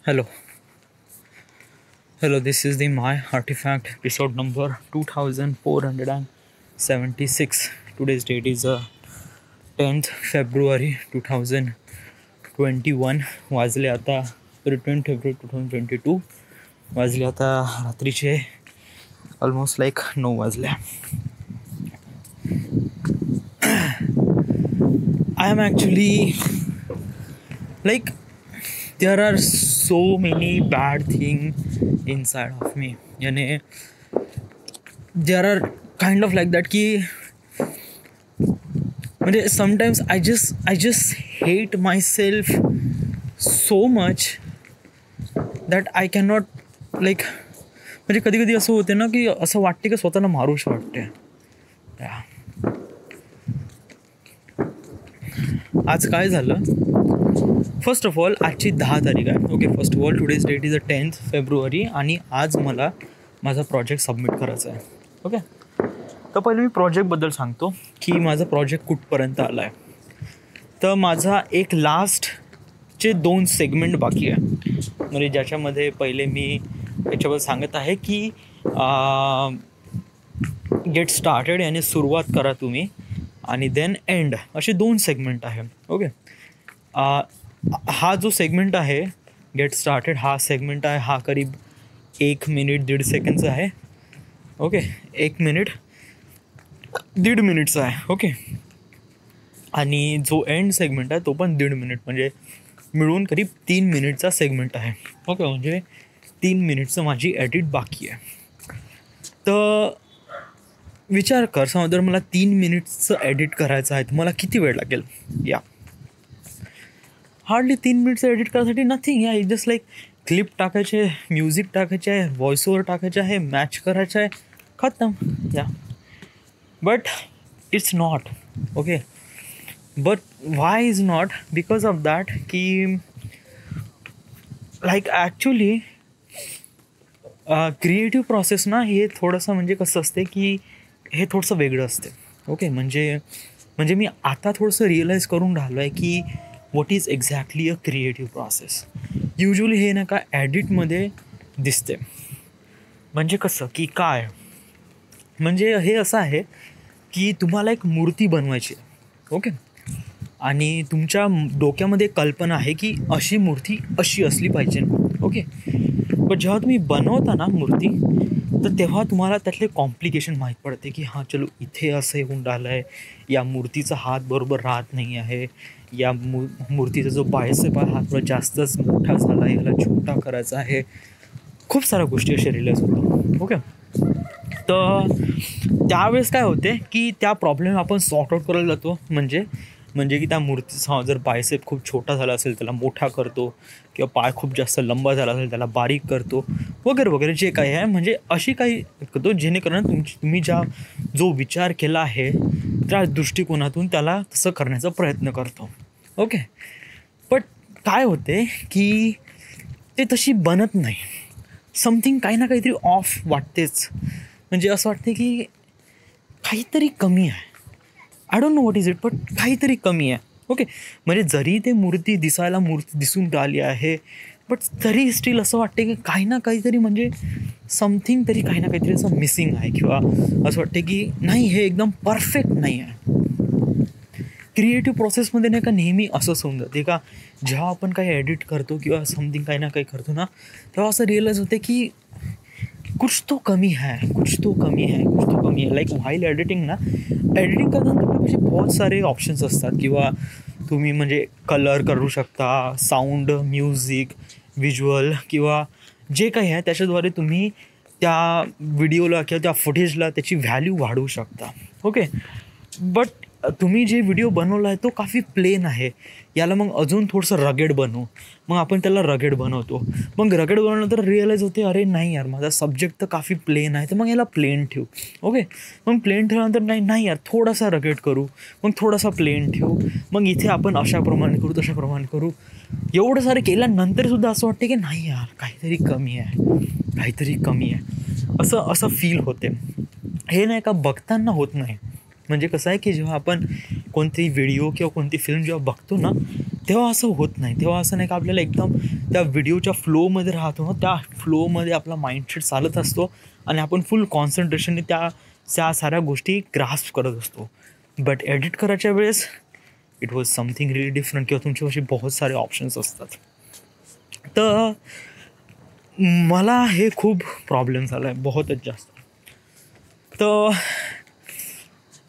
Hello, this is the My Artifact episode number 2476. Today's date is 10th February 2021. वाजले आता 10 February 2022. वाजले आता रात्रीचे almost like 9 वाजले. I am actually like there are so many bad things inside of me. यानी there are kind of like that कि म्हणजे sometimes I just hate myself so much that I cannot like म्हणजे कधी कधी असं होते ना की असं वाटते की स्वतःला मारूशी वाटते. आज काय झालं, फर्स्ट ऑफ ऑल आजची 10 तारीख आहे. Okay, first of all today's date is 10th February आणि आज मला माझा प्रोजेक्ट सबमिट करायचा आहे. ओके, तर पहिले मी प्रोजेक्टबद्दल सांगतो की माझा प्रोजेक्ट कुठपर्यंत आला आहे. तर माझा एक लास्टचे 2 सेगमेंट बाकी आहे, म्हणजे ज्याच्यामध्ये पहिले मी याच्याबद्दल सांगत आहे की गेट स्टार्टेड याने सुरुवात करा तुम्ही आणि देन एंड, असे 2 सेगमेंट आहे. ओके, हा जो सेगमेंट आहे गेट स्टार्टेड हा सेगमेंट आहे, हा करीब 1 मिनिट 1.5 सेकंडचा आहे. ओके, 1 मिनिट 1.5 मिनिटचा आहे. ओके, आणि जो एंड सेगमेंट आहे तो पण 1.5 मिनिट, म्हणजे मिळून करीब 3 मिनिटचा सेगमेंट आहे. ओके, म्हणजे 3 मिनिटचं माझी एडिट बाकी आहे. तर विचार कर, समजा जर मला 3 मिनिट्सचं एडिट करायचं आहे तर मला किती वेळ लागेल. या हार्डली 3 मिनिट्सचं एडिट करायसाठी नथिंग. या जस्ट लाईक क्लिप टाकायचे, म्युझिक टाकायचे आहे, व्हॉइस ओव्हर टाकायचे आहे, मॅच करायचं आहे, खतम. या but it's not. Okay, but why is not? Because of that की लाईक ॲक्च्युली क्रिएटिव्ह प्रोसेस ना हे थोडंसं म्हणजे कसं असते की हे थोडंसं वेगळं असते. ओके, म्हणजे मी आता थोडंसं रिअलाईज करून राहिलो आहे की what is exactly a creative process. Usually हे ना का ॲडिटमध्ये दिसते. म्हणजे कसं की काय, म्हणजे हे असं आहे की तुम्हाला एक मूर्ती बनवायची आहे. ओके, आणि तुमच्या डोक्यामध्ये कल्पना आहे की अशी मूर्ती अशी असली पाहिजे. ओके, पण जेव्हा तुम्ही बनवता ना मूर्ती तर तेव्हा तुम्हाला त्यातले कॉम्प्लिकेशन माहीत पडते की हां चलो इथे असं होऊन राहिलं आहे, या मूर्तीचा हात बरोबर राहत नाही आहे, या मूर्तीचा जो बायसेप आहे हा थोडा जास्तच मोठा झाला आहे, याला छोटा करायचा आहे. खूप साऱ्या गोष्टी अशा रिअलाईज होतात. ओके, तर त्यावेळेस काय होते की त्या प्रॉब्लेम आपण सॉर्ट आऊट करायला जातो. म्हणजे की त्या मूर्तीचा जर बायसेप खूप छोटा झाला असेल त्याला मोठा करतो, किंवा पाय खूप जास्त लंबा झाला असेल त्याला बारीक करतो, वगैरे वगैरे जे काही आहे, म्हणजे अशी काही करतो जेणेकरून तुम्ही जो विचार केला आहे त्या दृष्टिकोनातून त्याला तसं करण्याचा प्रयत्न करतो. ओके, बट काय होते की ते तशी बनत नाही. समथिंग काही ना काहीतरी ऑफ वाटतेच. म्हणजे असं वाटते की काहीतरी कमी आहे. I don't know what is it, but काहीतरी कमी आहे. ओके, म्हणजे जरी ते मूर्ती दिसून राहिली आहे, बट तरी स्टील असं वाटते की काही ना काहीतरी म्हणजे समथिंग तरी काही ना काहीतरी असं मिसिंग आहे, किंवा असं वाटते की नाही हे एकदम परफेक्ट नाही आहे. क्रिएटिव्ह प्रोसेसमध्ये नाही का नेहमी असंच होऊन जाते का जेव्हा आपण काही एडिट करतो किंवा समथिंग काही ना काही करतो ना, तेव्हा असं रिअलाईज होते की कुछ तो कमी है. लाईक व्हाईल एडिटिंग करताना तुमच्यापाशी बहुत सारे ऑप्शन्स असतात, किंवा तुम्ही म्हणजे कलर करू शकता, साऊंड, म्युझिक, व्हिज्युअल किंवा जे काही आहे त्याच्याद्वारे तुम्ही त्या व्हिडिओला किंवा त्या फुटेजला त्याची व्हॅल्यू वाढवू शकता. ओके, बट तुम्ही जे व्हिडिओ बनवला आहे तो काफी प्लेन आहे, याला मग अजून थोडंसं रगेड बनवू. मग आपण त्याला रगेड बनवतो. मग रगेड बनवल्यानंतर रिअलाईज होते अरे नाही यार माझा सब्जेक्ट तर काफी प्लेन आहे, तर मग याला प्लेन ठेवू. ओके, मग प्लेन ठेवल्यानंतर नाही यार थोडासा रगेड करू, मग थोडासा प्लेन ठेवू, मग इथे आपण अशाप्रमाणे करू तशाप्रमाणे करू. एवढं सारं केल्यानंतरसुद्धा असं वाटते की नाही यार काहीतरी कमी आहे. असं फील होते. हे नाही का बघताना होत नाही. म्हणजे कसं आहे की जेव्हा आपण कोणती व्हिडिओ किंवा कोणती फिल्म जेव्हा बघतो ना तेव्हा असं होत नाही. तेव्हा असं नाही का आपल्याला एकदम त्या व्हिडिओच्या फ्लोमध्ये राहतो ना, त्या फ्लोमध्ये आपला माइंडसेट चालत असतो आणि आपण फुल कॉन्सन्ट्रेशनने त्या साऱ्या गोष्टी ग्रास्प करत असतो. बट एडिट करायच्या वेळेस it was something relief different, किंवा तुमच्यापाशी बहुत सारे ऑप्शन्स असतात. तर मला हे खूप प्रॉब्लेम झाला आहे, बहुतच जास्त. तर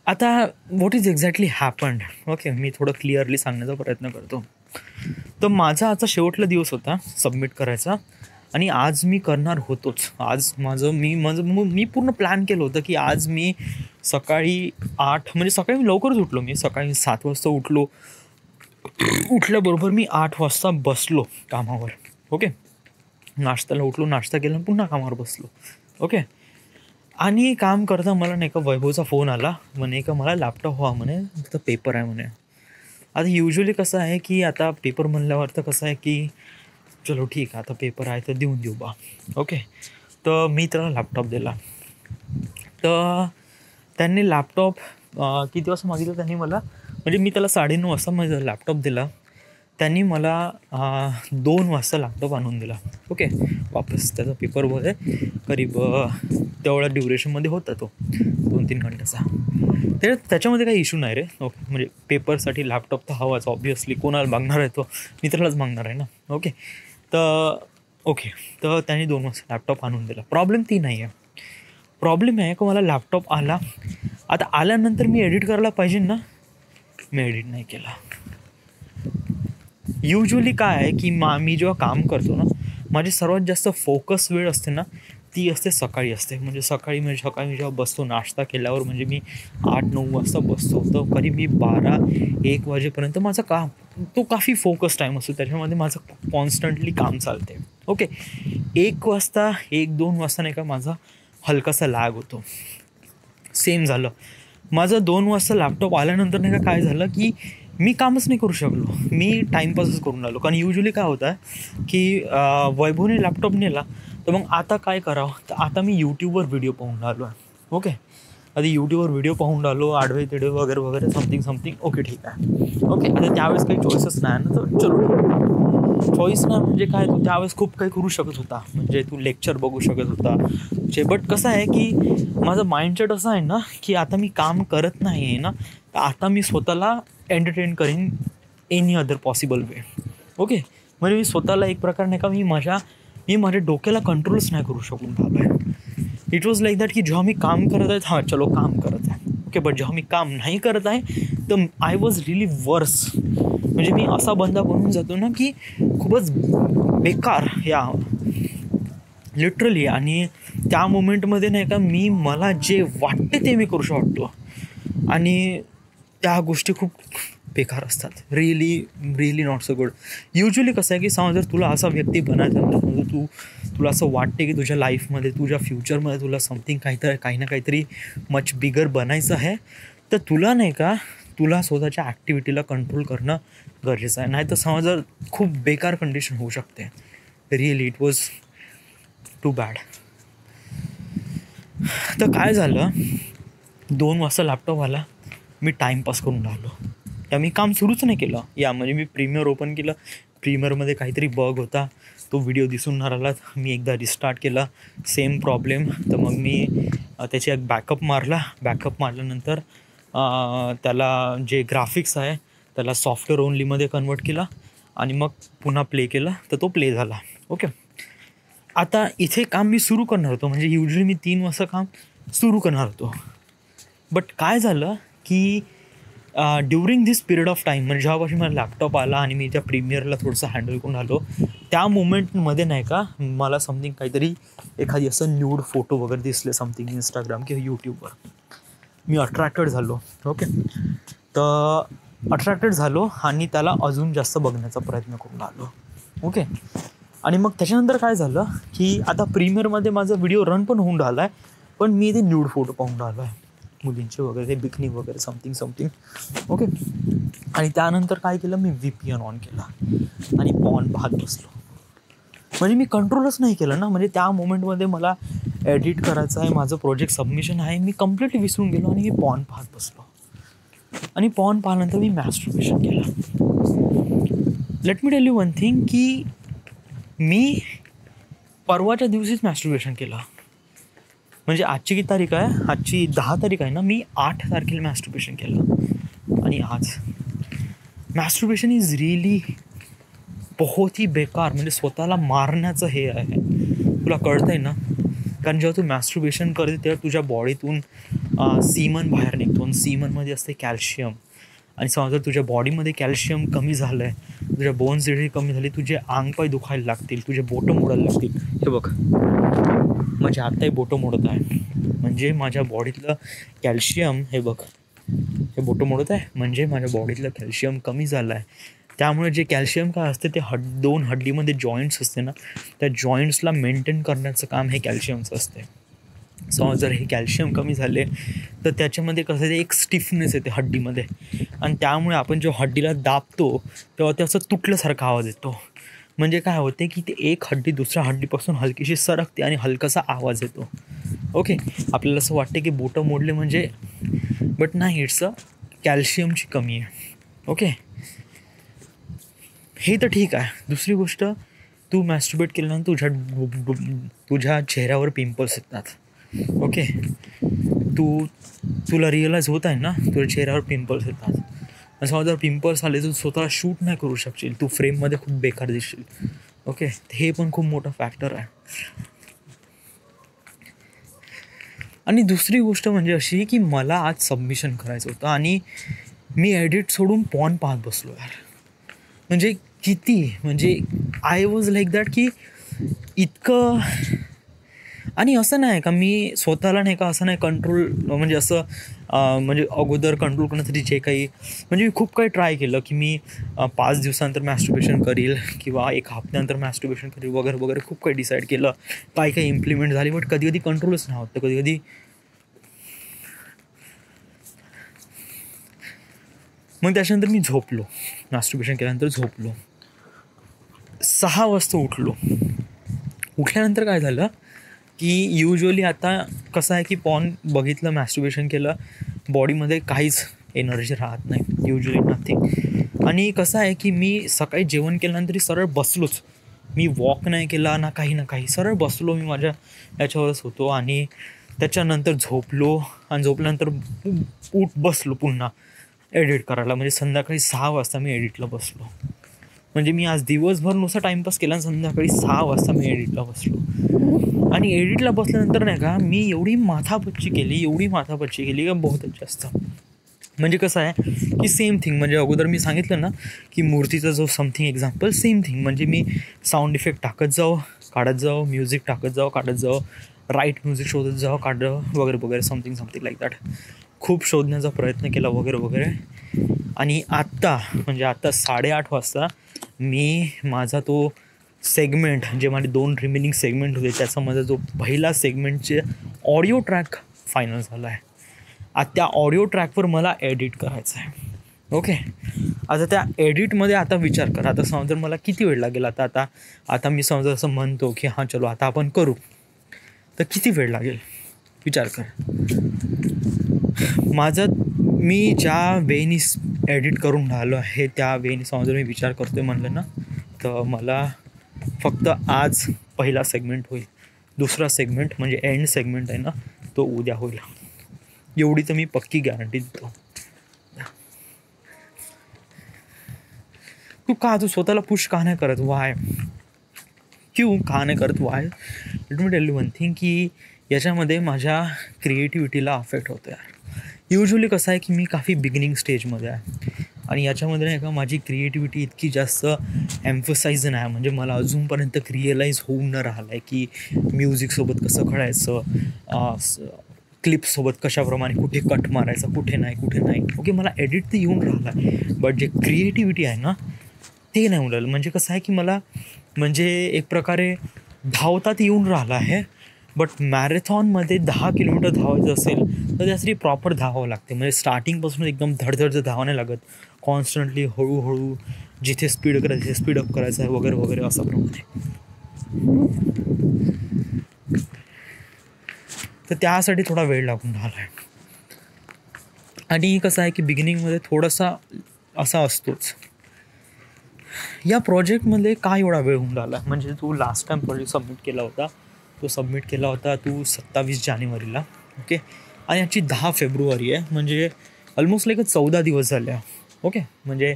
आता what is exactly happened, okay, मी थोडं क्लिअरली सांगण्याचा प्रयत्न करतो. तर माझा आजचा शेवटला दिवस होता सबमिट करायचा, आणि आज मी करणार होतोच. आज मी पूर्ण प्लॅन केलं होतं की आज मी सकाळी 8, म्हणजे सकाळी मी लवकरच उठलो. मी सकाळी 7 वाजता उठलो. उठल्याबरोबर मी 8 वाजता बसलो कामावर. ओके, नाश्त्याला उठलो, नाश्ता केला, पुन्हा कामावर बसलो. ओके, आणि काम करता मला नाही का वैभवचा फोन आला, म्हणे का मला लॅपटॉप हवा, म्हणे तर पेपर आहे म्हणे. आता युजली कसं आहे की आता पेपर म्हणल्यावर तर कसं आहे की चलो ठीक आहे, आता पेपर आहे तर देऊन देऊ बा. ओके, तर मी त्याला लॅपटॉप दिला. तर त्यांनी लॅपटॉप किती वाजता मागितलं त्यांनी मला, म्हणजे मी त्याला 9:30 वाजता माझा लॅपटॉप दिला. त्यांनी मला 2 वाजता लॅपटॉप आणून दिला. ओके, वापस त्याचा पेपर वगैरे करीब तेवढ्या ड्युरेशनमध्ये होता तो 2-3 घंट्याचा. त्याच्यामध्ये काही इश्यू नाही रे. ओके, म्हणजे पेपरसाठी लॅपटॉप तर हवाच ऑब्व्हियसली, कोणाला मागणार आहे तो, मित्रालाच मागणार आहे ना. ओके, तर तर त्यांनी 2 वाजता लॅपटॉप आणून दिला. प्रॉब्लेम ती नाही आहे. प्रॉब्लेम आहे का मला लॅपटॉप आला, आता आल्यानंतर मी एडिट करायला पाहिजे ना, मी एडिट नाही केला. युजली काय आहे की मी जेव्हा काम करतो ना, माझी सर्वात जास्त फोकस वेळ असते ना, ती असते सकाळी असते. म्हणजे सकाळी जेव्हा बसतो नाश्ता केल्यावर, म्हणजे मी 8-9 वाजता बसतो, तर कधी मी 12-1 वाजेपर्यंत माझं काम, तो काफी फोकस टाईम असतो. त्याच्यामध्ये माझं कॉन्स्टंटली काम चालते. ओके, 1-2 वाजता नाही का माझा हलकासा लॅग होतो. सेम झालं माझं 2 वाजता लॅपटॉप आल्यानंतर नाही का काय झालं की मी कामच नाही करू शकलो, मी टाईमपासच करून आलो. कारण युजली काय होतं आहे की वैभवने लॅपटॉप नेला, तर मग आता काय करावं, तर आता मी यूट्यूबवर व्हिडिओ पाहून आलो आहे. ओके, आधी यूट्यूबवर व्हिडिओ पाहून आलो, आडवे तिडवे वगैरे वगैरे समथिंग. ओके, ठीक आहे. ओके, आता त्यावेळेस काही चॉईसच नाही ना, तर चलो चॉईस ना, म्हणजे काय, तू त्यावेळेस खूप काही करू शकत होता. म्हणजे तू लेक्चर बघू शकत होता. बट कसं आहे की माझं माइंडसेट असं आहे ना की आता मी काम करत नाही आहे ना, तर आता मी स्वतःला एंटरटेन करीन any other possible way. Okay, म्हणजे मी स्वतःला एक प्रकार नाही का मी माझ्या डोक्याला कंट्रोलच नाही करू शकून राहिलो आहे. इट वॉज लाईक दॅट की जेव्हा मी काम करत आहे, हां चलो काम करत आहे. ओके, बट जेव्हा मी काम नाही करत आहे तर आय वॉज रिली वर्स. म्हणजे मी असा बंदा बनून जातो ना की खूपच बेकार या लिटरली. आणि त्या मोमेंटमध्ये नाही का मला जे वाटते ते मी करू शकतो, आणि त्या गोष्टी खूप बेकार असतात. Really not so good. Usually कसं आहे की समजा जर तुला असा व्यक्ती बनायचा म्हणजे तुला असं वाटते की तुझ्या लाईफमध्ये, तुझ्या फ्युचरमध्ये तुला समथिंग काही ना काहीतरी मच बिगर बनायचं आहे, तर तुला नाही का तुला स्वतःच्या ॲक्टिव्हिटीला कंट्रोल करणं गरजेचं आहे. नाही तर समजा जर खूप बेकार कंडिशन होऊ शकते. Really it was too bad. तर काय झालं, 2 वाजता लॅपटॉप आला, मी टाईमपास करून राहिलो. त्या मी काम सुरूच नाही केलं. म्हणजे मी प्रीमियर ओपन केलं, प्रीमियरमध्ये काहीतरी बग होता, तो व्हिडिओ दिसून नाही राहिला. मी एकदा रिस्टार्ट केला, सेम प्रॉब्लेम. तर मग मी त्याची एक बॅकअप मारल्यानंतर त्याला जे ग्राफिक्स आहे त्याला सॉफ्टवेअर ओनलीमध्ये कन्वर्ट केला, आणि मग पुन्हा प्ले केला, तर तो प्ले झाला. ओके, आता इथे काम मी सुरू करणार होतो, म्हणजे युजली मी 3 वाजता काम सुरू करणार होतो. बट काय झालं की during this period of time, म्हणजे जेव्हापासून मला लॅपटॉप आला आणि मी त्या प्रीमियरला थोडंसं हँडल करून आलो, त्या मोमेंटमध्ये नाही का मला समथिंग काहीतरी एखादी असं न्यूड फोटो वगैरे दिसले समथिंग इंस्टाग्राम किंवा यूट्यूबवर. मी अट्रॅक्टेड झालो. ओके, तर अट्रॅक्टेड झालो आणि त्याला अजून जास्त बघण्याचा प्रयत्न करून आलो. ओके, आणि मग त्याच्यानंतर काय झालं की आता प्रीमियरमध्ये माझा व्हिडिओ रन पण होऊन राहिला आहे, पण मी ते न्यूड फोटो पाहून राहिलो आहे मुलींचे वगैरे, बिकनी वगैरे समथिंग. ओके, आणि त्यानंतर काय केलं, मी VPN ऑन केला आणि पॉर्न पाहत बसलो. म्हणजे मी कंट्रोलच नाही केलं ना. म्हणजे त्या मोमेंटमध्ये मला एडिट करायचं आहे, माझं प्रोजेक्ट सबमिशन आहे, मी कम्प्लिटली विसरून गेलो आणि मी पॉर्न पाहत बसलो. आणि पॉर्न पाहिल्यानंतर मी मॅस्टरबेशन केलं. Let me tell you one thing की मी परवाच्या दिवशीच मॅस्टरबेशन केलं. म्हणजे आजची किती तारीख आहे, आजची 10 तारीख आहे ना, मी 8 तारखेला मॅस्टरबेशन केलं. आणि आज मॅस्टरबेशन इज रिअली बहुत ही बेकार, म्हणजे स्वतःला मारण्याचं हे आहे. तुला कळतं आहे ना, कारण जेव्हा तू मॅस्टरबेशन करते तेव्हा तुझ्या बॉडीतून सीमन बाहेर निघतो आणि सीमनमध्ये असते कॅल्शियम. आणि समजा जर तुझ्या बॉडीमध्ये कॅल्शियम कमी झालं आहे, तुझ्या बोन्स जरी कमी झाली, तुझे अंगपाय दुखायला लागतील, तुझे बोटं मोडायला लागतील. हे बघ, म्हणजे आत्ताही बोटं मोडत आहे, म्हणजे माझ्या बॉडीतलं कॅल्शियम, हे बघ हे बोटं मोडत आहे, म्हणजे माझ्या बॉडीतलं कॅल्शियम कमी झालं आहे. त्यामुळे जे कॅल्शियम काय असते ते दोन हड्डीमध्ये जॉईंट्स असते ना, त्या जॉईंट्सला मेंटेन करण्याचं काम हे कॅल्शियमचं असते. सो जर हे कॅल्शियम कमी झाले तर त्याच्यामध्ये कसं आहे, एक स्टिफनेस येते हड्डीमध्ये, आणि त्यामुळे आपण जेव्हा हड्डीला दाबतो तेव्हा ते असं तुटल्यासारखा आवाज येतो. म्हणजे काय होते की ते एक हड्डी दुसऱ्या हड्डीपासून हलकीशी सरकते आणि हलकासा आवाज येतो. ओके, आपल्याला असं वाटते की बोटं मोडले म्हणजे, बट नाही, इट्स अ कॅल्शियमची कमी आहे. ओके, हे तर ठीक आहे. दुसरी गोष्ट, तू मॅस्टरबेट केल्यानंतर तुझ्या चेहऱ्यावर पिंपल्स येतात. ओके, तुला रिअलाईज होत आहे ना, तुझ्या चेहऱ्यावर पिंपल्स येतात. आणि समजा जर पिंपल्स आले तर स्वतःला शूट नाही करू शकशील, तू फ्रेममध्ये खूप बेकार दिसशील. ओके, हे पण खूप मोठं फॅक्टर आहे. आणि दुसरी गोष्ट म्हणजे अशी की मला आज सबमिशन करायचं होतं आणि मी एडिट सोडून पॉन पाहत बसलो यार. म्हणजे किती, म्हणजे आय वॉज लाईक दॅट की इतकं. आणि असं नाही का मी स्वतःला नाही का असं नाही कंट्रोल, म्हणजे असं म्हणजे अगोदर कंट्रोल करण्यासाठी जे काही, म्हणजे मी खूप काही ट्राय केलं की मी 5 दिवसानंतर मॅस्टरबेशन करील किंवा 1 हफ्त्यानंतर मॅस्टरबेशन करील वगैरे वगैरे, खूप काही डिसाईड केलं, काही इम्प्लिमेंट झाली, बट कधी कधी कंट्रोलच नाही होत. कधी कधी मग त्याच्यानंतर मी झोपलो, मॅस्टरबेशन केल्यानंतर झोपलो. 6 वाजता उठलो. उठल्यानंतर काय झालं की युजली आता कसं आहे की पॉन बघितलं, मॅस्टरबेशन केलं, बॉडीमध्ये काहीच एनर्जी राहत नाही, युजली नथिंग. आणि कसं आहे की मी सकाळी जेवण केल्यानंतर सरळ बसलोच, मी वॉक नाही केला ना काही, सरळ बसलो, मी माझ्या याच्यावरच होतो. आणि त्याच्यानंतर झोपलो, आणि झोपल्यानंतर बसलो पुन्हा एडिट करायला. म्हणजे संध्याकाळी 6 वाजता मी एडिटला बसलो. म्हणजे मी आज दिवसभर नुसतं टाईमपास केला आणि संध्याकाळी 6 वाजता मी एडिटला बसलो. आणि एडिटला बसल्यानंतर नाही का मी एवढी माथापच्ची केली का बहुतच जास्त. म्हणजे कसं आहे की सेम थिंग, म्हणजे अगोदर मी सांगितलं ना की मूर्तीचा जो समथिंग एक्झाम्पल, सेम थिंग. म्हणजे मी साऊंड इफेक्ट टाकत जाऊ, काढत जाऊ, म्युझिक टाकत जाऊ, काढत जाऊ, राईट म्युझिक शोधत जाऊ, काढलं वगैरे वगैरे, समथिंग लाईक दॅट. खूप शोधण्याचा प्रयत्न केला वगैरे वगैरे. आणि आत्ता 8:30 वाजता मी माझा तो सेगमेंट, जे माझे 2 रिमेनिंग सेगमेंट होते, त्याचा माझा जो पहिला सेगमेंटचे ऑडिओ ट्रॅक फायनल झाला आहे. आता त्या ऑडिओ ट्रॅकवर मला एडिट करायचं आहे. ओके, आता त्या एडिटमध्ये आता विचार कर, आता समजा मला किती वेळ लागेल. आता मी समजा असं म्हणतो की हां चलो आता आपण करू, तर किती वेळ लागेल विचार कर. मी ज्या वेनी एडिट करून राहिलो आहे त्या वेनी समजा मी विचार करतोय म्हणलं ना, तर मला फक्त आज पहिला सेगमेंट होईल, दुसरा सेगमेंट म्हणजे एंड सेगमेंट आहे ना, तो उद्या होईल. एवढी तर मी पक्की गॅरंटी देतो. तू स्वतःला पुश का नाही करत, वाय का नाही करत, Y? Let me tell you one thing की याच्यामध्ये माझ्या क्रिएटिव्हिटीला अफेक्ट होतो यार. युजली कसं आहे की मी काफी बिगिनिंग स्टेजमध्ये आहे आणि याच्यामध्ये नाही का माझी क्रिएटिव्हिटी इतकी जास्त एम्फसाईज नाही. म्हणजे मला अजूनपर्यंत रिअलाईज होऊन न राहिलं आहे की म्युझिकसोबत कसं खेळायचं, क्लिपसोबत कशाप्रमाणे कुठे कट मारायचा, कुठे नाही. ओके, मला एडिट तर येऊन राहिला आहे, बट जे क्रिएटिव्हिटी आहे ना ते नाही होऊन राहिलं. म्हणजे कसं आहे की मला म्हणजे एक प्रकारे धावतात येऊन राहिलं आहे, बट मॅरेथॉनमध्ये 10 किलोमीटर धावायचं असेल तर त्यासाठी प्रॉपर धावावं लागते. म्हणजे स्टार्टिंगपासून एकदम धडधडचं धावावं नाही लागत, कॉन्स्टंटली हळूहळू जिथे स्पीड करायचं तिथे स्पीडअप करायचं आहे वगैरे वगैरे असं प्रमाणे. तर त्यासाठी थोडा वेळ लागून राहिला आहे. आणि कसं आहे की बिगिनिंगमध्ये थोडासा असा असतोच या प्रोजेक्टमध्ये काय एवढा वेळ होऊन राहिला, म्हणजे तू लास्ट टाईम प्रोजेक्ट सबमिट केला होता तू 27 जानेवारीला, ओके, आणि याची 10 फेब्रुवारी आहे, म्हणजे ऑलमोस्ट लाईक 14 दिवस झाले. ओके, म्हणजे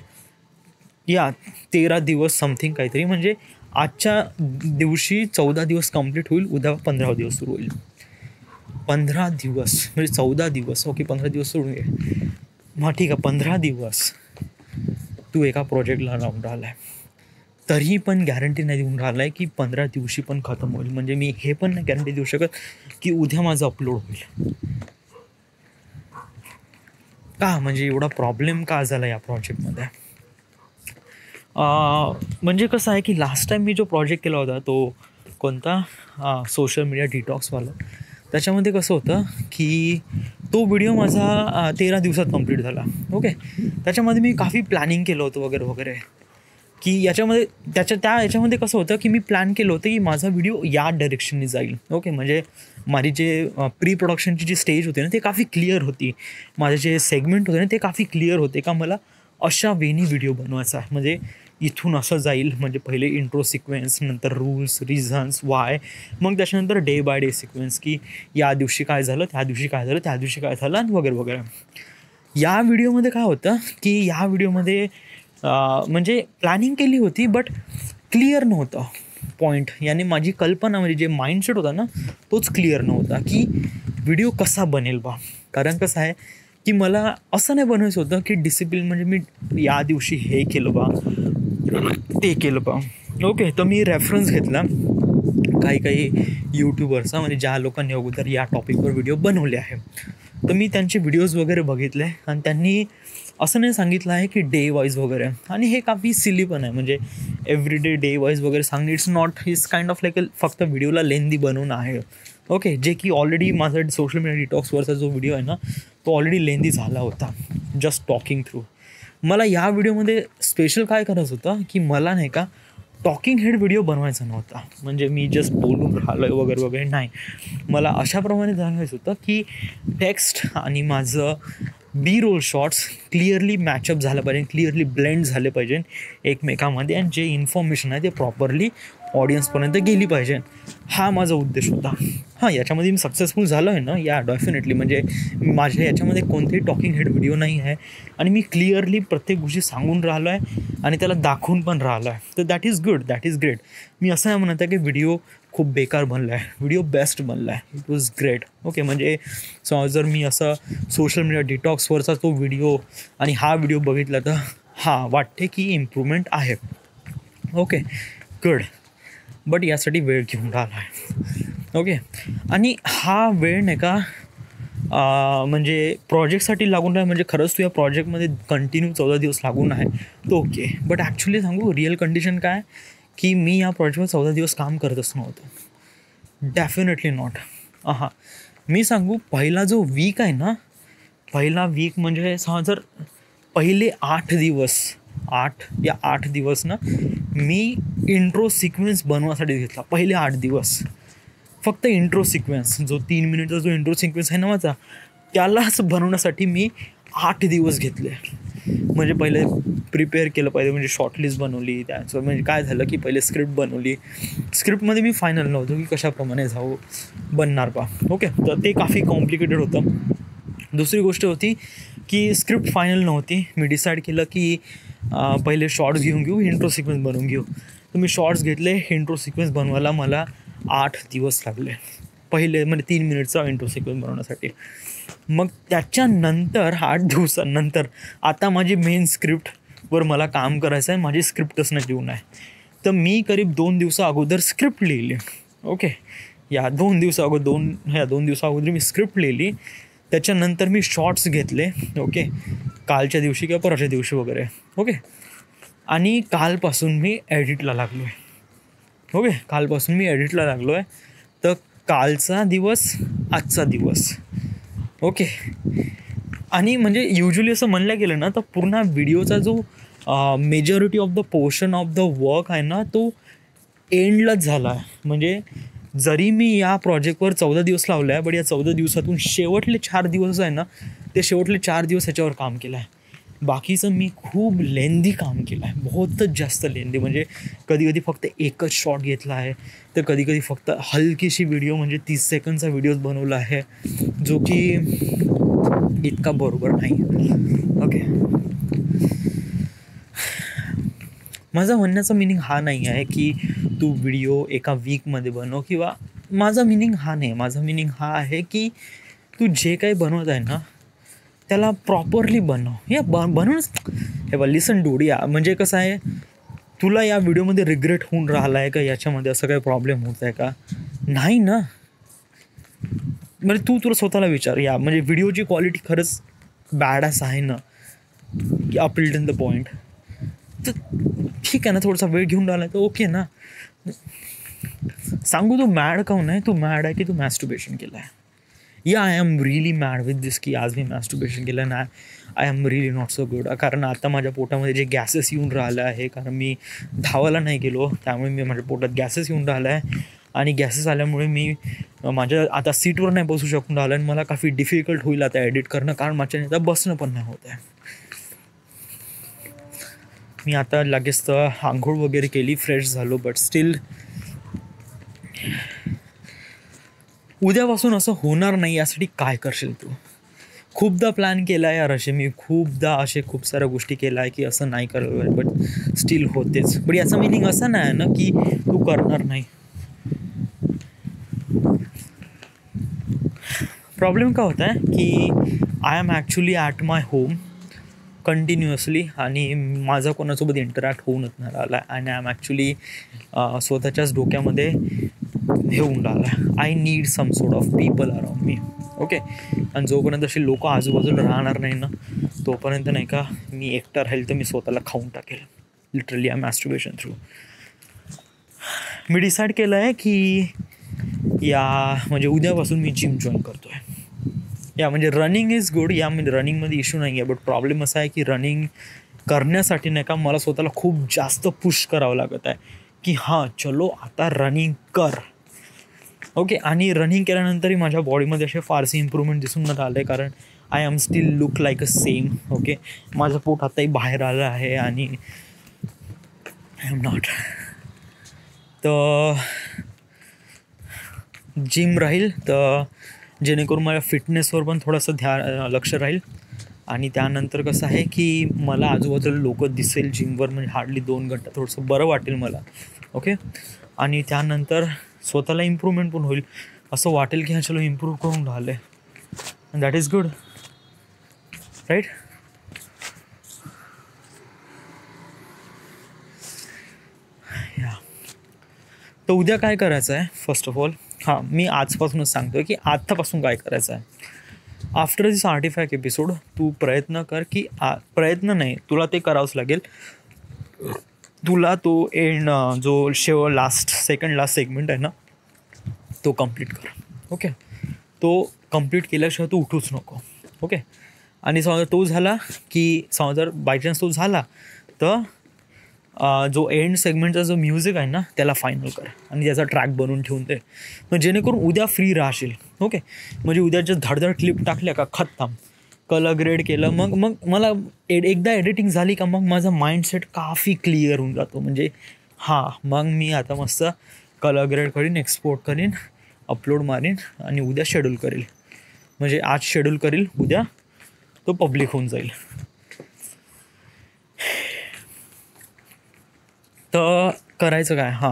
या 13 दिवस समथिंग काहीतरी, म्हणजे आजच्या दिवशी 14 दिवस कंप्लीट होईल, उद्या 15 दिवस सुरू होईल. 15 दिवस म्हणजे 14 दिवस, ओके, 15 दिवस सोडून घे, मग ठीक आहे, 15 दिवस तू एका प्रोजेक्टला लावून राहिला आहे, तरी पण गॅरंटी नाही देऊन राहिला आहे की 15 दिवशी पण खतम होईल. म्हणजे मी हे पण नाही गॅरंटी देऊ शकत की उद्या माझं अपलोड होईल. का, म्हणजे एवढा प्रॉब्लेम का झाला या प्रोजेक्टमध्ये? म्हणजे कसं आहे की लास्ट टाईम मी जो प्रोजेक्ट केला होता तो कोणता, सोशल मीडिया डिटॉक्सवाला, त्याच्यामध्ये कसं होतं की तो व्हिडिओ माझा 13 दिवसात कंप्लीट झाला. ओके, त्याच्यामध्ये मी काफी प्लॅनिंग केलं होतं वगैरे वगैरे, की याच्यामध्ये याच्यामध्ये कसं होतं की मी प्लॅन केलं होतं की माझा व्हिडिओ या डायरेक्शनने जाईल. ओके, म्हणजे माझी जे प्री प्रोडक्शनची जी स्टेज होती ना ते काफी क्लिअर होती, माझे जे सेगमेंट होते ना ते काफी क्लिअर होते का मला अशा वेनी व्हिडिओ बनवायचा आहे, म्हणजे इथून असं जाईल, म्हणजे पहिले इंट्रो सिक्वेन्स, नंतर रूल्स, रिझन्स, वाय, मग त्याच्यानंतर डे बाय डे सिक्वेन्स, की या दिवशी काय झालं, त्या दिवशी काय झालं, त्या दिवशी काय झालं, आणि वगैरे वगैरे. या व्हिडिओमध्ये काय होतं की या व्हिडिओमध्ये म्हणजे प्लॅनिंग केली होती बट क्लिअर नव्हतं पॉईंट, यानी माझी कल्पना, म्हणजे जे माइंडसेट होता ना तोच क्लिअर नव्हता की व्हिडिओ कसा बनेल बा. कारण कसं आहे की मला असं नाही बनवायचं होतं की डिसिप्लिन, म्हणजे मी या दिवशी हे केलं बा, ते केलं बा. ओके, तर मी रेफरन्स घेतला काही यूट्यूबर्सचा, म्हणजे ज्या लोकांनी अगोदर या टॉपिकवर व्हिडिओ बनवले आहे, तर मी त्यांचे व्हिडिओज वगैरे बघितले आणि त्यांनी असं नाही सांगितलं आहे की डे वाईज वगैरे, आणि हे काफी सिली पण आहे, म्हणजे एव्हरी डे वाईज वगैरे सांगणे इट्स काइंड ऑफ लाईक फक्त व्हिडिओला लेंदी बनवणं आहे. ओके, जे की ऑलरेडी माझा सोशल मीडिया डिटॉक्सवरचा जो व्हिडिओ आहे ना तो ऑलरेडी लेंदी झाला होता, जस्ट टॉकिंग थ्रू. मला या व्हिडिओमध्ये स्पेशल काय करायचं होतं की मला नाही का टॉकिंग हेड व्हिडिओ बनवायचा नव्हता, म्हणजे मी जस्ट बोलून राहिलो आहे वगैरे वगैरे नाही, मला अशाप्रमाणे जाणवायचं होतं की टेक्स्ट आणि माझं बी रोल शॉट्स क्लिअरली मॅचअप झालं पाहिजे, क्लिअरली ब्लेंड झाले पाहिजे एकमेकांमध्ये, आणि जे इन्फॉर्मेशन आहे ते प्रॉपरली ऑडियन्सपर्यंत गेली पाहिजे. हा माझा उद्देश होता. हां, याच्यामध्ये मी सक्सेसफुल झालो आहे ना, या डेफिनेटली, म्हणजे माझ्या याच्यामध्ये कोणतेही टॉकिंग हेड व्हिडिओ नाही आहे आणि मी क्लिअरली प्रत्येक गोष्टी सांगून राहिलो आहे आणि त्याला दाखवून पण राहिलो आहे, तर that is good, that is great. मी असं नाही म्हणत आहे की व्हिडिओ खूप बेकार बनला आहे, व्हिडिओ बेस्ट बनला आहे, इट वॉज ग्रेट. ओके, म्हणजे जर मी असं सोशल मीडिया डिटॉक्सवरचा तो व्हिडिओ आणि हा व्हिडिओ बघितला तर हां वाटते की इम्प्रूव्हमेंट आहे. ओके, गुड, बट यासाठी वेळ घेऊन राहिला आहे. ओके, आणि हा वेळ नाही का म्हणजे प्रोजेक्टसाठी लागून आहे, म्हणजे खरंच तू या प्रोजेक्टमध्ये कंटिन्यू 14 दिवस लागून आहे तो ओके, बट ॲक्च्युली सांगू रिअल कंडिशन काय की मी या प्रोजेक्टवर 14 दिवस काम करतच नव्हतं, डेफिनेटली नॉट. हां, मी सांगू पहिला जो वीक आहे ना, पहिला वीक म्हणजे जर पहिले 8 दिवस ना मी इंट्रो सिक्वेन्स बनवासाठी घेतला. पहिले 8 दिवस फक्त इंट्रो सिक्वेन्स, जो 3 मिनिटचा जो इंट्रो सिक्वेन्स आहे ना माझा, त्यालाच बनवण्यासाठी मी 8 दिवस घेतले. म्हणजे पहिले प्रिपेअर केलं पाहिजे, म्हणजे शॉर्टलिस्ट बनवली, त्याचं म्हणजे काय झालं की पहिले स्क्रिप्ट बनवली, स्क्रिप्टमध्ये मी फायनल नव्हतो की कशाप्रमाणे बनणार बा. ओके, तर ते काफी कॉम्प्लिकेटेड होतं. दुसरी गोष्ट होती की स्क्रिप्ट फायनल नव्हती. मी डिसाईड केलं की पहिले शॉर्ट्स घेऊ, इंट्रो सिक्वेन्स बनवून घेऊ. तर मी शॉर्ट्स घेतले, इंट्रो सिक्वेन्स बनवायला मला 8 दिवस लागले, पहिले म्हणजे 3 मिनिटचा इंट्रो सिक्वेन्स बनवण्यासाठी. मग त्याच्यानंतर 8 दिवसांनंतर आता माझी मेन स्क्रिप्टवर मला काम करायचं आहे, माझी स्क्रिप्टच नाही लिहून आहे. तर मी करीब 2 दिवसा अगोदर स्क्रिप्ट लिहिली. ओके, या 2 दिवसाअगोदर मी स्क्रिप्ट लिहिली. त्याच्यानंतर मी शॉर्ट्स घेतले. ओके, कालच्या दिवशी किंवा परवाच्या दिवशी वगैरे. ओके, आणि कालपासून मी एडिटला लागलो आहे. ओके, कालपासून मी एडिटला लागलो आहे. तर कालचा दिवस, आजचा दिवस. ओके, आणि म्हणजे युजली असं म्हणलं गेलं ना तर पूर्ण व्हिडिओचा जो majority of the portion of the work आहे ना तो एंडलाच झाला आहे. म्हणजे जरी मी या प्रोजेक्टवर 14 दिवस लावले आहे, बट या 14 दिवसातून शेवटले 4 दिवस आहे ना, ते शेवटले 4 दिवस ह्याच्यावर काम केलं आहे. बाकीचं मी खूप लेंदी काम केलं आहे, बहुतच जास्त लेंदी. म्हणजे कधी कधी फक्त एकच शॉट घेतला आहे, तर कधी कधी फक्त हलकीशी व्हिडिओ म्हणजे 30 सेकंडचा व्हिडिओज बनवला आहे, जो की इतका बरोबर नाही. ओके, माझा म्हणण्याचा मिनिंग हा नाही आहे की तू व्हिडिओ एका वीकमध्ये बनव, किंवा माझा मिनिंग हा नाही. माझा मिनिंग हा आहे की तू जे काही बनवत आहे ना त्याला प्रॉपरली बनव. या बनवूनच हे बघ, लिसन डूड. या म्हणजे कसं आहे, तुला या व्हिडिओमध्ये रिग्रेट होऊन राहिला आहे का, याच्यामध्ये असं काही प्रॉब्लेम होत आहे का? नाही ना. म्हणजे तुला स्वतःला विचार, या म्हणजे व्हिडिओची क्वालिटी खरंच बॅडच आहे ना, की अप टिल द पॉईंट, तर ठीक आहे ना, थोडासा वेळ घेऊन राहिला तर ओके ना. सांगू तू मॅड काहून आहे? तू मॅड आहे की तू मॅस्टुर्बेशन केलं आहे? Yeah I am really mad with this की आज मी मॅस्टुर्बेशन केलं ना. I am really not so good. कारण आता माझ्या पोटामध्ये जे गॅसेस येऊन राहिलं आहे, कारण मी धावायला नाही गेलो, त्यामुळे मी माझ्या पोटात गॅसेस येऊन राहिलं आहे. आणि गॅसेस आल्यामुळे मी माझ्या आता सीटवर नाही बसू शकून राहिलं, आणि मला काफी डिफिकल्ट होईल आता एडिट करणं, कारण माझ्याने आता बसणं पण नाही होत आहे. मी आता लगेच तर आंघोळ वगैरे केली, फ्रेश झालो, बट स्टील उद्यापासून असं होणार नाही यासाठी काय करशील तू? खूपदा प्लॅन केला आहे यार असे मी, खूप साऱ्या गोष्टी केल्या आहे की असं नाही करायला, बट स्टील होतेच. बट याचा मिनिंग असं नाही आहे ना की तू करणार नाही. प्रॉब्लेम काय होता आहे की I am actually at my home continuously, आणि माझा कोणासोबत इंटरॅक्ट होऊनच नाही राहिला आहे. आणि आय एम ॲक्च्युली स्वतःच्याच डोक्यामध्ये हे होऊन राहिलं आहे, I need some sort of people around me. Okay, आणि जोपर्यंत असे लोक आजूबाजूला राहणार नाही ना, तोपर्यंत नाही का मी एकटा राहील तर मी स्वतःला खाऊन टाकेल, लिटरली. I masturbation through. मी डिसाईड केलं आहे की म्हणजे उद्यापासून मी जिम जॉईन करतो आहे. या म्हणजे रनिंग इज गुड, या म्हणजे रनिंगमध्ये इश्यू नाही आहे, बट प्रॉब्लेम असा आहे की रनिंग करण्यासाठी नाही का मला स्वतःला खूप जास्त पुश करावं लागत आहे की हां चलो आता रनिंग कर. ओके, आणि रनिंग केल्यानंतरही माझ्या बॉडीमध्ये असे फारसे इम्प्रूव्हमेंट दिसून न आले, कारण I am still look like a same. Okay, माझं पोट आताही बाहेर आलं आहे आणि आय एम नॉट. तर जिम राहील तर जेणेकरून माझ्या फिटनेसवर पण थोडंसं लक्ष राहील. आणि त्यानंतर कसं आहे की मला आजूबाजूला लोक दिसेल जिमवर, म्हणजे हार्डली 2 घंटा थोडंसं बरं वाटेल मला. ओके, आणि त्यानंतर स्वतःला इम्प्रूव्हमेंट पण होईल, असं वाटेल की हा चलो इम्प्रूव्ह करून राहिले, दॅट इज गुड, राईट. या तर उद्या काय करायचं आहे फर्स्ट ऑफ ऑल, मी आजपासूनच सांगतो की आत्तापासून काय करायचं आहे. आफ्टर दिस 35 एपिसोड तू प्रयत्न कर की प्रयत्न नाही, तुला ते करावंच लागेल. तुला तो जो सेकंड लास्ट सेगमेंट आहे ना तो कंप्लीट कर. ओके, तो कंप्लीट केल्याशिवाय तू उठूच नको. ओके, आणि समजा तो झाला की समजा जर बायचान्स तो झाला तर जो एंड सेगमेंटचा जो म्युझिक आहे ना त्याला फायनल कर आणि त्याचा ट्रॅक बनवून ठेवून दे, मग जेणेकरून उद्या फ्री राहशील. ओके, म्हणजे उद्याच्या धडधड क्लिप टाकल्या का खतम, कलर ग्रेड केलं, मग मला एकदा एडिटिंग झाली का मग माझा माइंडसेट काफी क्लिअर होऊन जातो. म्हणजे मग मी आता मस्त कलर ग्रेड करीन, एक्सपोर्ट करीन, अपलोड मारीन आणि उद्या शेड्यूल करेल. म्हणजे आज शेड्यूल करील, उद्या तो पब्लिक होऊन जाईल. तर करायचं काय,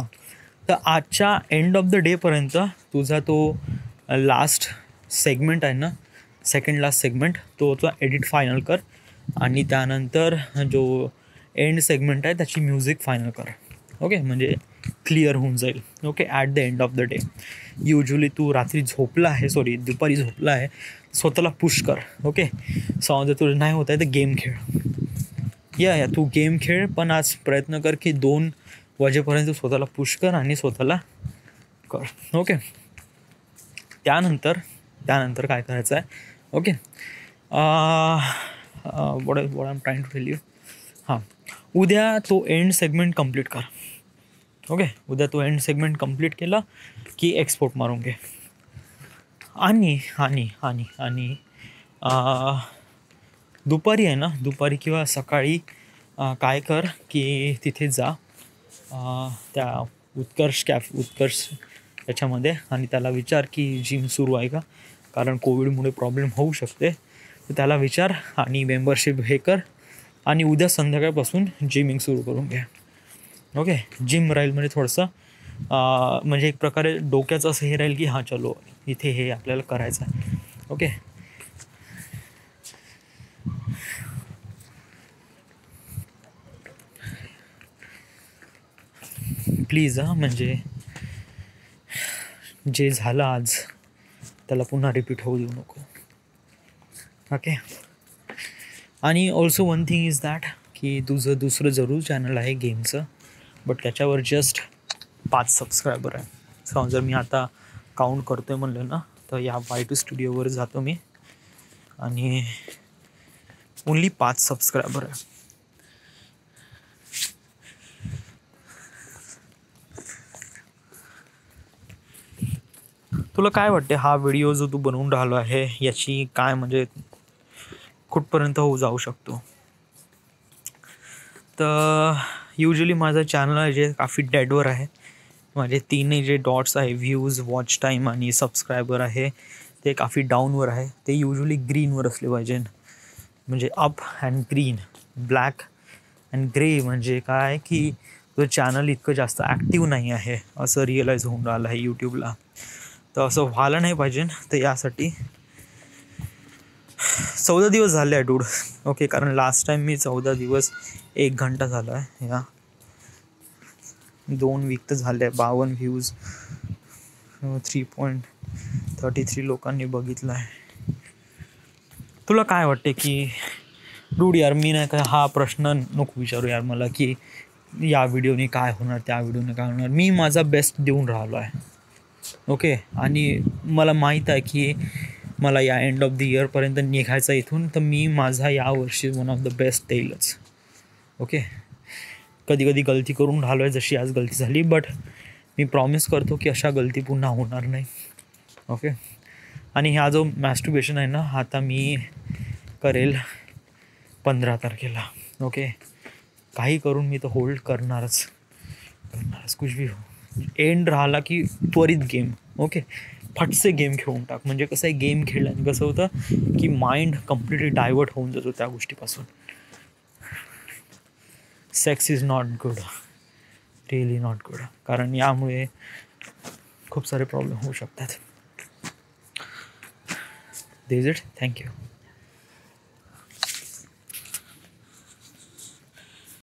तर आजच्या एंड ऑफ द डेपर्यंत तुझा तो लास्ट सेगमेंट आहे ना, सेकंड लास्ट सेगमेंट, तो एडिट फायनल कर आणि त्यानंतर जो एंड सेगमेंट आहे त्याची म्युझिक फायनल कर. ओके, म्हणजे क्लिअर होऊन जाईल. Okay, at the end of the day usually तू दुपारी झोपला आहे, स्वतःला पुश कर. ओके, समजा तुला नाही होत आहे तर गेम खेळ. या तू गेम खेळ, पण आज प्रयत्न कर की 2 वाजेपर्यंत स्वतःला पुश कर आणि स्वतःला कर. ओके, त्यानंतर काय करायचं आहे. Okay, what I am trying to tell you. उद्या तो एंड सेगमेंट कंप्लीट कर. ओके, उद्या तो एंड सेगमेंट कंप्लीट केला की एक्सपोर्ट मारून घे. आणि दुपारी आहे ना, दुपारी किंवा सकाळी काय कर की तिथे जा त्या उत्कर्ष याच्यामध्ये आणि त्याला विचार की जिम सुरू आहे का, कारण कोविडमुळे प्रॉब्लेम होऊ शकते. तर त्याला विचार आणि मेंबरशिप हे कर आणि उद्या संध्याकाळपासून जिमिंग सुरू करून घ्या. ओके, जिम राहील म्हणजे थोडंसं म्हणजे एक प्रकारे डोक्याचं असं हे राहील की हां चलो इथे हे आपल्याला करायचं आहे. ओके, प्लीज म्हणजे जे झालं आज त्याला पुन्हा रिपीट होऊ देऊ नको. ओके, आणि also one thing is that की तुझं दुसरं जरूर चॅनल आहे गेमचं, बट त्याच्यावर जस्ट 5 सबस्क्रायबर आहे. सो जर मी आता काउंट करतो आहे म्हणलं ना, तर या Y2 स्टुडिओवर जातो मी आणि ओन्ली 5 सबस्क्रायबर आहे. तुला काय वाटते हा व्हिडिओ जो तू बनवून राहिलो आहे याची काय म्हणजे कुठपर्यंत जाऊ शकतो? तर युजली माझं चॅनल आहे जे काफी डेडवर आहे. माझे तीनही जे डॉट्स आहे व्ह्यूज, वॉच टाईम आणि सबस्क्रायबर आहे ते काफी डाऊनवर आहे. ते युजली ग्रीनवर असले पाहिजे, म्हणजे up and green. Black and grey म्हणजे काय की तो चॅनल इतकं जास्त ॲक्टिव्ह नाही आहे असं रिअलाईज होऊन राहिलं आहे यूट्यूबला. तर असं व्हायला नाही पाहिजे. तर यासाठी 14 दिवस झाले आहे डूड. ओके, कारण लास्ट टाईम मी 14 दिवस 1 घंटा झाला आहे. या 2 वीक तर झाले आहे. 52 व्ह्यूज, 3.33 लोकांनी बघितलं आहे. तुला काय वाटते की डूड यार मी नाही का हा प्रश्न नको विचारू यार मला की या व्हिडिओने काय होणार, त्या व्हिडिओने काय होणार. मी माझा बेस्ट देऊन राहिलो आहे. ओके, आणि मला माहीत आहे की मला या एंड ऑफ द इयरपर्यंत निघायचं इथून. तर मी माझा यावर्षी वन ऑफ द बेस्ट देईलच. ओके, कधी कधी गलती करून राहिलो आहे, जशी आज गलती झाली, बट मी प्रॉमिस करतो की अशा गलती पुन्हा होणार नाही. ओके, आणि हा जो मॅस्टरबेशन आहे ना, आता मी करेल 15 तारखेला. ओके, काही करून मी तर होल्ड करणारच. कुछ भी हो, एंड राहिला की त्वरित गेम. ओके, फटसे गेम खेळून टाक. म्हणजे कसं आहे, गेम खेळल्याने कसं होतं की माइंड कम्प्लिटली डायवर्ट होऊन जातो त्या गोष्टीपासून. Sex is not good, really not good, कारण यामुळे खूप सारे प्रॉब्लेम होऊ शकतात. दिस इट, थँक्यू.